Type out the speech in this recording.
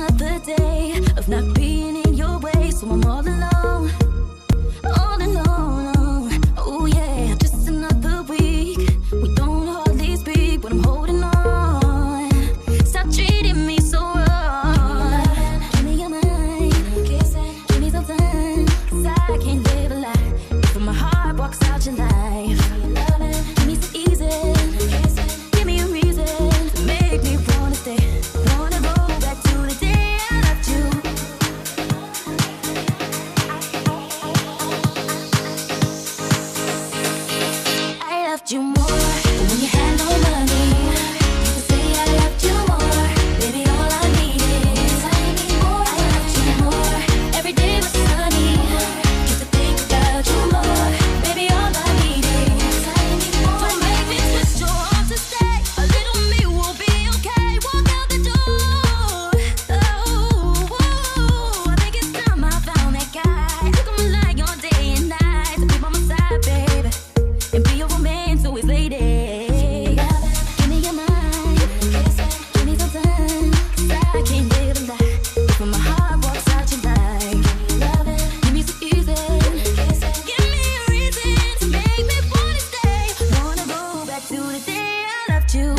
another day of not being in your way, so I'm all alone, all alone. Oh yeah, just another week. We don't hardly speak, but I'm holding on. Stop treating me so wrong. Give me your mind, give me some time, 'cause I can't live a lie if my heart walks out your life. Give me some easy, give me a reason to make me wanna stay. Wanna go back to the day I loved you. I loved you more when you had no money. You could say I loved you more. Baby, all I need is I need more. I loved you more. Every day was sunny. Just to think about you more. Baby, all I need is I need more. Don't make me twist your arm to stay. A little me will be okay. Walk out the door. Oh, I think it's time I found that guy. Look on my line all day and night to be by my side, baby, and be your romance always lady. Give me your mind, give me some time, 'cause I can't live a lie when my heart walks out your life. Give me some easy, give me a reason to make me wanna stay. Wanna go back to the day I loved you.